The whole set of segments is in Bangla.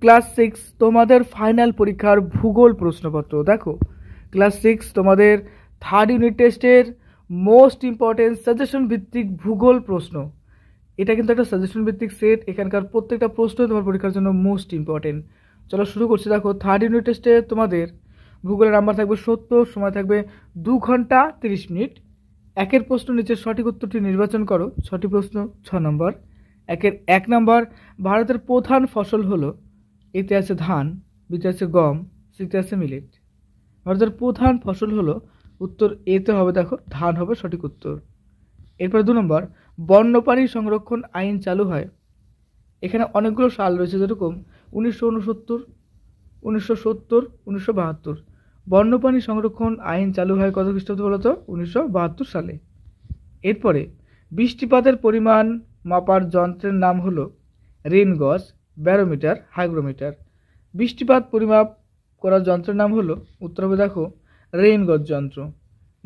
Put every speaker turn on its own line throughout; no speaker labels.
ক্লাস 6 তোমাদের ফাইনাল পরীক্ষার ভূগোল প্রশ্নপত্র দেখো। ক্লাস 6 তোমাদের থার্ড ইউনিট টেস্টের মোস্ট ইম্পর্টেন্ট সাজেশন ভিত্তিক ভূগোল প্রশ্ন। এটা কিন্তু একটা সাজেশন ভিত্তিক সেট, এখানকার প্রত্যেকটা প্রশ্নই তোমার পরীক্ষার জন্য মোস্ট ইম্পর্টেন্ট। চলো শুরু করছি। দেখো, থার্ড ইউনিট টেস্টে তোমাদের ভূগোলের নাম্বার থাকবে 70, সময় থাকবে 2 ঘন্টা 30 মিনিট। একের প্রশ্ন নিচের সঠিক উত্তরটি নির্বাচন করো। 6টি প্রশ্ন, 6 নম্বর। একের 1 নম্বর, ভারতের প্রধান ফসল হলো, এতে আছে ধান, বিতে আছে গম, সিতে আছে মিলেট। ভারতের প্রধান ফসল হলো, উত্তর এতে হবে, দেখো ধান হবে সঠিক উত্তর। এরপরে 2 নম্বর, বন্যপ্রাণী সংরক্ষণ আইন চালু হয়। এখানে অনেকগুলো সাল রয়েছে, যেরকম 1969, 1970, 1972। বন্যপ্রাণী সংরক্ষণ আইন চালু হয় কত খ্রিস্টাব্দে বলতো? 1972 সালে। এরপরে বৃষ্টিপাতের পরিমাণ মাপার যন্ত্রের নাম হলো রেন গজ, ব্যারোমিটার, হাইগ্রোমিটার। বৃষ্টিপাত পরিমাপ করার যন্ত্রের নাম হলো, উত্তর হবে দেখো রেন গজ যন্ত্র।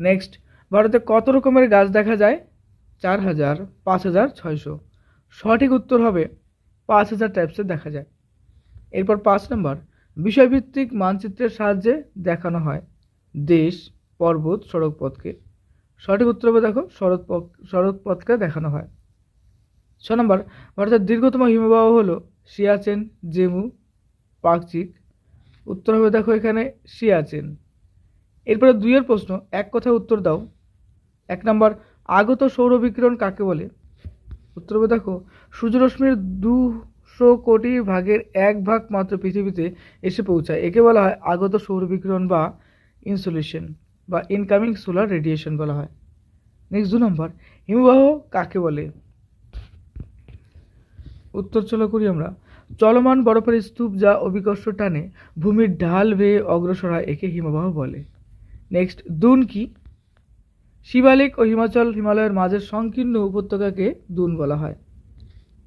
নেক্সট, ভারতে কত রকমের গাছ দেখা যায়? 4000, 5600। সঠিক উত্তর হবে 5000 টাইপসের দেখা যায়। এরপর 5 নম্বর, বিষয়ভিত্তিক মানচিত্রের সাহায্যে দেখানো হয় দেশ, পর্বত, সড়কপথকে। সঠিক উত্তর হবে দেখো সড়কপথকে দেখানো হয়। 6 নম্বর, ভারতের দীর্ঘতম হিমবাহ হলো সিয়াচেন, জেমু, পাকচিক। উত্তর হবে দেখো এখানে সিয়াচেন। এরপরে 2 এর প্রশ্ন, এক কথায় উত্তর দাও। 1 নম্বর, আগত সৌরবিকিরণ কাকে বলে? উত্তর হবে দেখো সূর্যরশ্মির 200 কোটি ভাগের 1 ভাগ মাত্র পৃথিবীতে এসে পৌঁছায়, একে বলা হয় আগত সৌরবিকিরণ বা ইনসোলেশন বা ইনকামিং সোলার রেডিয়েশন বলা হয়। নেক্সট 2 নম্বর, হিমবাহ কাকে বলে? উত্তর চলো করি আমরা। চলমান বরফের স্তূপ যা অভিকর্ষ টানে ভূমির ঢাল বেয়ে অগ্রসর হয়, একে হিমবাহ বলে। নেক্সট, দুন কি? শিবালিক ও হিমালয়ের মাঝের সংকীর্ণ উপত্যকাকে দুন বলা হয়।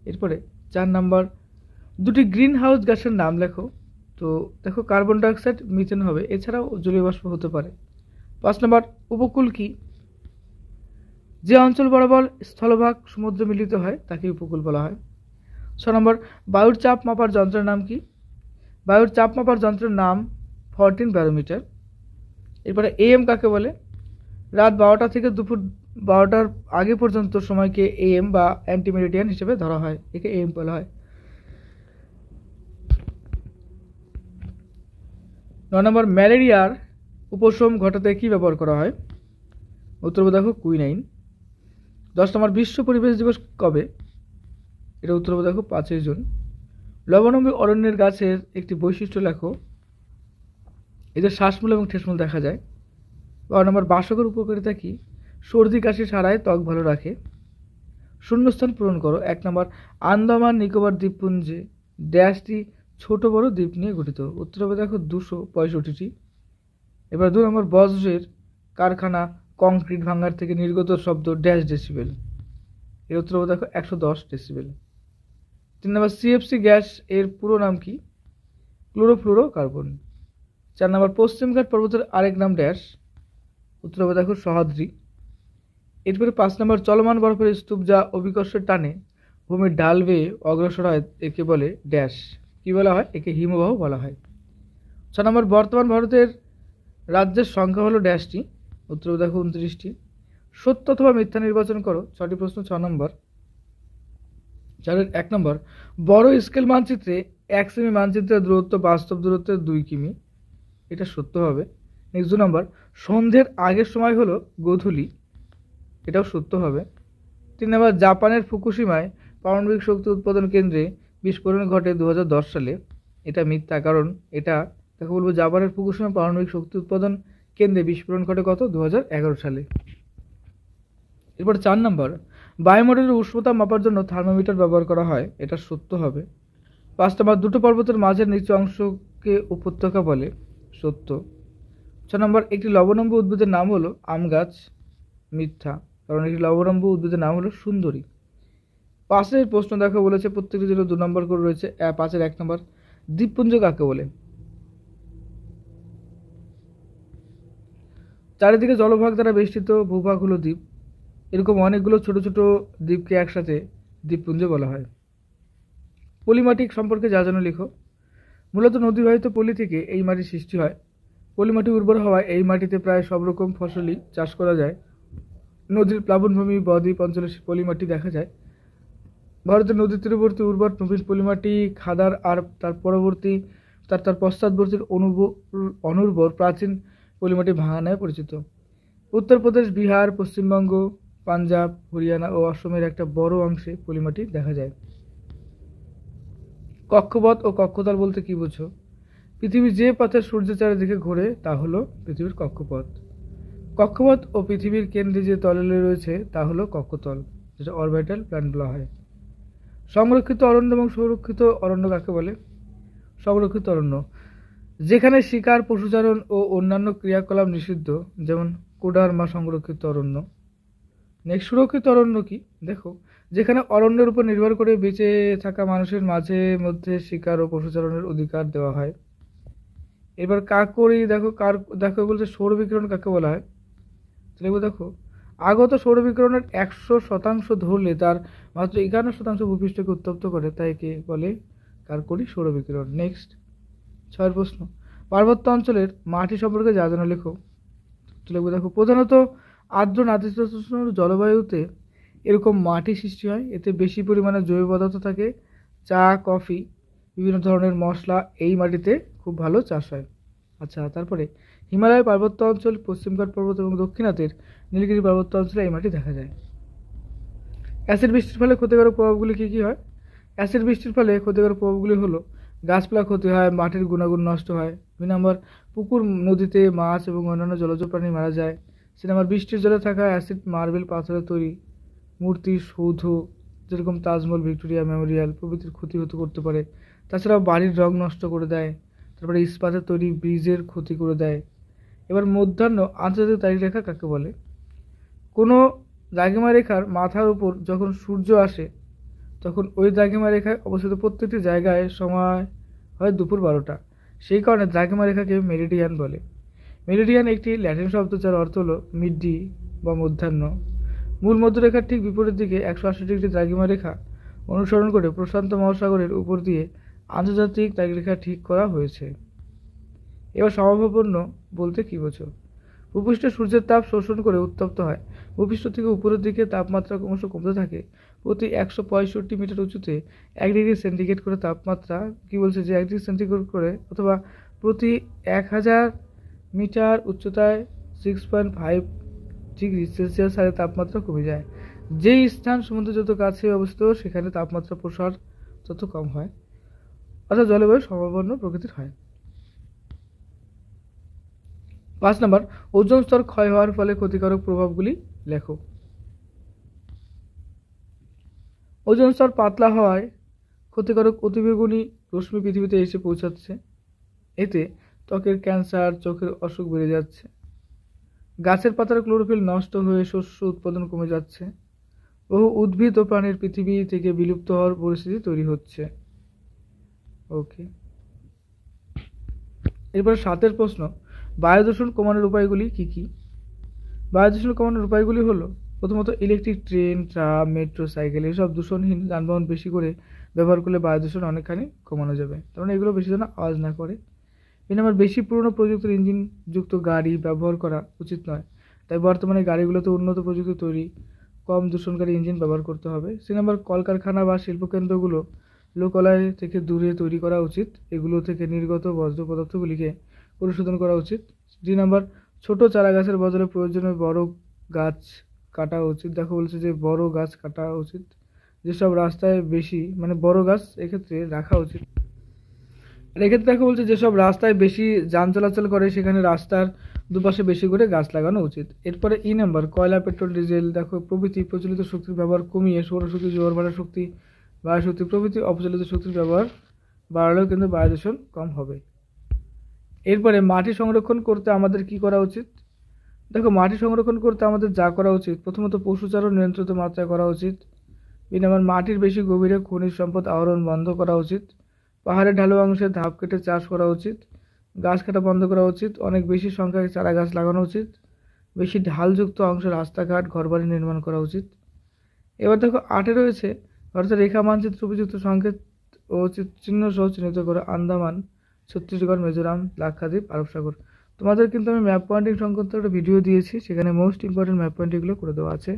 এরপরে 4 নম্বর, 2টি গ্রিন হাউস গ্যাসের নাম লেখো। তো দেখো, কার্বন ডাইঅক্সাইড, মিথেন হবে, এছাড়াও জলীয় বাষ্প হতে পারে। 5 নম্বর, উপকূল কি? যে অঞ্চল বরাবর স্থলভাগ সমুদ্র মিলিত হয় তাকে উপকূল বলা হয়। 6 নম্বর, বায়ুর চাপ মাপার যন্ত্রের নাম কি? বায়ুর চাপ মাপার যন্ত্রের নাম 14 ব্যারোমিটার। এরপরে এএম কাকে বলে? রাত 12টা থেকে দুপুর 12টার আগে পর্যন্ত সময়কে এএম বা অ্যান্টিমেরিডিয়ান হিসেবে ধরা হয়, একে এএম বলা হয়। 9 নম্বর, ম্যালেরিয়ার উপশম ঘটাতে কি ব্যবহার করা হয়? উত্তর দেখো কুইনাইন। 10 নম্বর, বিশ্ব পরিবেশ দিবস কবে? এটা উত্তর দেখো 5 জুন। লবণাম্বী অরণ্যের গাছের একটি বৈশিষ্ট্য লেখো। এদের শ্বাসমূল এবং ঠেসমূল দেখা যায়। 12 নম্বর, বাসকের উপকারিতা কি? সর্দি কাশি সারায়, ত্বক ভালো রাখে। শূন্যস্থান পূরণ করো। 1 নম্বর, আন্দামান নিকোবর দ্বীপপুঞ্জে ড্যাশটি ছোট বড় দ্বীপ নিয়ে গঠিত। উত্তর হবে দেখো 265টি। এবার 2 নম্বর, বজ্রের কারখানা কংক্রিট ভাঙার থেকে নির্গত শব্দ ড্যাশ ডেসিবেল। এর উত্তর হবে দেখো 110 ডেসিবেল। 3 নম্বর, সিএফসি গ্যাস এর পুরো নাম কি? ক্লোরোফ্লুরোকার্বন। 4 নম্বর, পশ্চিমঘাট পর্বতের আরেক নাম ড্যাশ। উত্তর হবে দেখো সহ্যাদ্রি। এরপরে 5 নম্বর, চলমান বরফের স্তূপ যা অভিকর্ষের টানে ভূমির ঢাল বেয়ে অগ্রসর হয়, একে বলে ড্যাশ। কি বলা হয়? একে হিমবাহ বলা হয়। 6 নম্বর, বর্তমান ভারতের রাজ্যের সংখ্যা হলো ড্যাশটি। উত্তর দেখো 29টি। সত্য অথবা মিথ্যা নির্বাচন করো। 6টি প্রশ্ন, 6 নম্বর। 1 নম্বর, বড় স্কেল মানচিত্রে 1 সেমি মানচিত্রের দূরত্ব বাস্তব দূরত্বের 2 কিমি, এটা সত্য হবে। নেক্সট 2 নম্বর, সন্ধ্যের আগের সময় হলো গোধূলি, এটাও সত্য হবে। 3 নম্বর, জাপানের ফুকুশিমায় পারমাণবিক শক্তি উৎপাদন কেন্দ্রে বিস্ফোরণ ঘটে 2010 সালে, এটা মিথ্যা, কারণ এটা দেখো বলবো জাপানের ফুকুশিমা পারমাণবিক শক্তি উৎপাদন কেন্দ্রে বিস্ফোরণ ঘটে কত? 2011 সালে। এরপর 4 নম্বর, বায়ুমণ্ডলের উষ্ণতা মাপার জন্য থার্মোমিটার ব্যবহার করা হয়, এটা সত্য হবে। 5 নম্বর, 2টো পর্বতের মাঝের নিচু অংশকে উপত্যকা বলে, সত্য। 6 নম্বর, একটি লবণাম্বী উদ্ভিদের নাম হলো আম গাছ, মিথ্যা, কারণ একটি লবণাম্বী উদ্ভিদের নাম হলো সুন্দরী। 5 প্রশ্ন দেখো বলেছে, প্রত্যেকটি জন্য 2 নম্বর করে রয়েছে। 5 1 নম্বর, দ্বীপপুঞ্জ কাকে বলে? চারিদিকে জলভাগ দ্বারা বেষ্টিত ভূভাগ হলো দ্বীপ। এরকম অনেকগুলো ছোট ছোট দ্বীপকে একসাথে দ্বীপপুঞ্জ বলা হয়। পলিমাটিক সম্পর্কে যা জানো লিখো। মূলত নদীবাহিত পলি থেকে এই মাটির সৃষ্টি হয়। পলি মাটি উর্বর হওয়ায় এই মাটিতে প্রায় সব রকম ফসলই চাষ করা যায়। নদীর প্লাবনভূমি বদ্বীপ অঞ্চলে পলি মাটি দেখা যায়। ভারতের নদীর তীরবর্তী উর্বর নবীন পলিমাটি খাদার আর তার পশ্চাৎবর্তী অনুর্বর প্রাচীন পলিমাটি ভাঙা নামে পরিচিত। উত্তরপ্রদেশ, বিহার, পশ্চিমবঙ্গ, পাঞ্জাব, হরিয়ানা ও অসমের একটা বড় অংশে পলিমাটি দেখা যায়। কক্ষপথ ও কক্ষতল বলতে কি বোঝো? পৃথিবী যে পথে সূর্যের চারিদিকে ঘোরে তা হলো পৃথিবীর কক্ষপথ। কক্ষপথ ও পৃথিবীর কেন্দ্রে যে তলে রয়েছে তা হলো কক্ষতল, যেটা অরবিটাল প্ল্যানেট বলা হয়। সংরক্ষিত অরণ্য এবং সংরক্ষিত অরণ্য কাকে বলে? সংরক্ষিত অরণ্য যেখানে শিকার, পশুচারণ ও অন্যান্য ক্রিয়াকলাপ নিষিদ্ধ, যেমন কোডারমা সংরক্ষিত অরণ্য। নেক্সট, সুরক্ষিত অরণ্য কি? দেখো, যেখানে অরণ্যের উপর নির্ভর করে বেঁচে থাকা মানুষের মাঝে মধ্যে শিকার ও পশুচারণের অধিকার দেওয়া হয়। এবার কাকরি দেখো বলছে সৌর বিকিরণ কাকে বলা হয়? তাহলে দেখো, আগত সৌর বিকিরণের 100% ধরলে তার মাত্র 51% ভূপৃষ্ঠকে উত্তপ্ত করে, তাই কে বলে? কাকরি সৌর বিকিরণ। নেক্সট, 6 প্রশ্ন, পার্বত্য অঞ্চলের মাটি সম্পর্কে যা জানা লেখো। লিখবো দেখো, প্রধানত আর্দ্র নাতিশীতোষ্ণ জলবায়ুতে এরকম মাটি সৃষ্টি হয়। এতে বেশি পরিমাণে জৈব পদার্থ থাকে। চা, কফি, বিভিন্ন ধরনের মশলা এই মাটিতে খুব ভালো চাষ হয়। আচ্ছা, তারপরে হিমালয় পার্বত্য অঞ্চল, পশ্চিমঘাট পর্বত এবং দক্ষিণাতের নীলগিরি পার্বত্য অঞ্চলে এই মাটি দেখা যায়। অ্যাসিড বৃষ্টির ফলে ক্ষতিকারক প্রভাবগুলি কী কী হয়? অ্যাসিড বৃষ্টির ফলে ক্ষতিকারক প্রভাবগুলি হলো গাছপালা ক্ষতি হয়, মাটির গুণাগুণ নষ্ট হয়। 2 নম্বর, পুকুর, নদীতে মাছ এবং অন্যান্য জলজ প্রাণী মারা যায়। 3 নম্বর, বৃষ্টির জলে থাকা অ্যাসিড মার্বেল পাথরের তৈরি মূর্তি, সৌধ যেরকম তাজমহল, ভিক্টোরিয়া মেমোরিয়াল প্রভৃতির ক্ষতি করতে পারে। তাছাড়াও বাড়ির রং নষ্ট করে দেয়। তারপরে ইস্পাতের তৈরি ব্রিজের ক্ষতি করে দেয়। এবার মধ্যাহ্ন আন্তর্জাতিক তারিখ রেখা কাকে বলে? কোনো দ্রাঘিমা রেখার মাথার উপর যখন সূর্য আসে তখন ওই দ্রাঘিমা রেখায় অবস্থিত প্রত্যেকটি জায়গায় সময় হয় দুপুর 12টা। সেই কারণে দ্রাঘিমা রেখাকে মেরিডিয়ান বলে। মেরিডিয়ান একটি ল্যাটিন শব্দ যার অর্থ হলো মিডডি বা মধ্যাহ্ন। মূল মধ্যরেখার ঠিক বিপরীত দিকে 180 ডিগ্রি দ্রাঘিমা রেখা অনুসরণ করে প্রশান্ত মহাসাগরের উপর দিয়ে আন্তর্জাতিক তারিখ রেখা ঠিক করা হয়েছে। এবার সমভাবাপন্ন বলতে কি বোঝো? ভূপৃষ্ঠ সূর্যের তাপ শোষণ করে উত্তপ্ত হয়। ভূপৃষ্ঠ থেকে উপরের দিকে তাপমাত্রা ক্রমশ কমতে থাকে। প্রতি 165 মিটার উঁচুতে 1 ডিগ্রি সেন্টিগ্রেড করে তাপমাত্রা কি বলছে যে 1 ডিগ্রি সেন্টিগ্রেড করে অথবা প্রতি 1000 মিটার উচ্চতায় 6.5 ডিগ্রি সেলসিয়াস হারে তাপমাত্রা কমে যায়। যেই স্থান সমুদ্র যত কাছে অবস্থিত সেখানে তাপমাত্রা প্রসার তত কম হয়, অর্থাৎ জলবায়ু সমভাবাপন্ন প্রকৃতির হয়। 5 নম্বর, ওজোন স্তর ক্ষয় হওয়ার ফলে ক্ষতিকারক প্রভাবগুলি লেখো। ওজোন স্তর পাতলা হওয়ায় ক্ষতিকারক অতিবেগুনি রশ্মি পৃথিবীতে এসে পৌঁছাচ্ছে। এতে ত্বকের ক্যান্সার, চোখের অসুখ বেড়ে যাচ্ছে। গাছের পাতার ক্লোরোফিল নষ্ট হয়ে শস্য উৎপাদন কমে যাচ্ছে। বহু উদ্ভিদ ও প্রাণীর পৃথিবী থেকে বিলুপ্ত হওয়ার পরিস্থিতি তৈরি হচ্ছে। ওকে, এরপর 7 প্রশ্ন, বায়ু দূষণ কমানোর উপায়গুলি কি কি? বায়ু দূষণ কমানোর উপায়গুলি হলো, প্রথমত electric train, tram, metro, cycle এসব দূষণহীন যানবাহন বেশি করে ব্যবহার করলে বায়ু দূষণ অনেকখানি কমানো যাবে। তার মানে এগুলো বেশি যেন আওয়াজ না করে। 2 নম্বর, বেশি পুরনো প্রযুক্তির ইঞ্জিনযুক্ত গাড়ি ব্যবহার করা উচিত নয়। তাই বর্তমানে গাড়িগুলোতে উন্নত প্রযুক্তি তৈরি কম দূষণকারী ইঞ্জিন ব্যবহার করতে হবে। 3 নম্বর, কলকারখানা বা শিল্পকেন্দ্রগুলো লোকালয় থেকে দূরে তৈরি করা উচিত। এগুলো থেকে নির্গত বর্জ্য পদার্থগুলিকে পরিশোধন করা উচিত। 2 নম্বর, ছোট চারা গাছের বদলে প্রয়োজনে বড় গাছ কাটা উচিত। দেখো বলছে যে বড় গাছ কাটা উচিত। যেসব রাস্তায় বেশি বড় গাছ এক্ষেত্রে রাখা উচিত। আর এক্ষেত্রে দেখো বলছে যেসব রাস্তায় বেশি যান চলাচল করে সেখানে রাস্তার দুপাশে বেশি করে গাছ লাগানো উচিত। এরপরে ই নাম্বার, কয়লা, পেট্রোল, ডিজেল দেখো প্রভৃতি প্রচলিত শক্তির ব্যবহার কমিয়ে সৌরশক্তি, জোয়ার ভাটা শক্তি, বায়ু শক্তি প্রভৃতি অপ্রচলিত শক্তির ব্যবহার বাড়লেও কিন্তু বায়ু দূষণ কম হবে। এরপরে মাটি সংরক্ষণ করতে আমাদের কি করা উচিত? দেখো, মাটি সংরক্ষণ করতে আমাদের যা করা উচিত, প্রথমত পশুচারণ নিয়ন্ত্রিত মাত্রায় করা উচিত। 2 নম্বর, মাটির বেশি গভীরে খনিজ সম্পদ আহরণ বন্ধ করা উচিত। পাহাড়ের ঢালু অংশে ধাপ কেটে চাষ করা উচিত। গাছ কাটা বন্ধ করা উচিত। অনেক বেশি সংখ্যায় চারা গাছ লাগানো উচিত। বেশি ঢালযুক্ত অংশে রাস্তাঘাট, ঘরবাড়ি নির্মাণ করা উচিত। এবার দেখো 8 রয়েছে, ভারতের রেখা মানচিত্র উপযুক্ত সংকেত ও চিহ্ন সহ চিহ্নিত করে আন্দামান ছত্তিশগড়, মিজোরাম, লাক্ষাদ্বীপ, আরব সাগর। তোমাদের কিন্তু আমি ম্যাপ পয়েন্টিং সংক্রান্ত একটা ভিডিও দিয়েছি, সেখানে মোস্ট ইম্পর্টেন্ট ম্যাপ পয়েন্টিংগুলো করে দেওয়া আছে।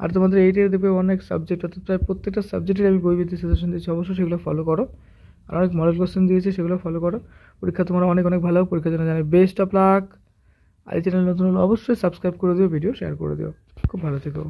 আর তোমাদের এইটের দেখবে অনেক সাবজেক্ট, অর্থাৎ প্রায় প্রত্যেকটা সাবজেক্টের আমি বই ভিত্তিক সাজেশন দিয়েছি, অবশ্যই সেগুলো ফলো করো। আর অনেক মডেল কোশ্চেন দিয়েছি, সেগুলো ফলো করো। পরীক্ষা তোমরা অনেক অনেক ভালো পরীক্ষার জন্য জানাই বেস্ট অফ লাক। আর এই চ্যানেল নতুন হলে অবশ্যই সাবস্ক্রাইব করে দিও, ভিডিও শেয়ার করে দিও। খুব ভালো থেকো।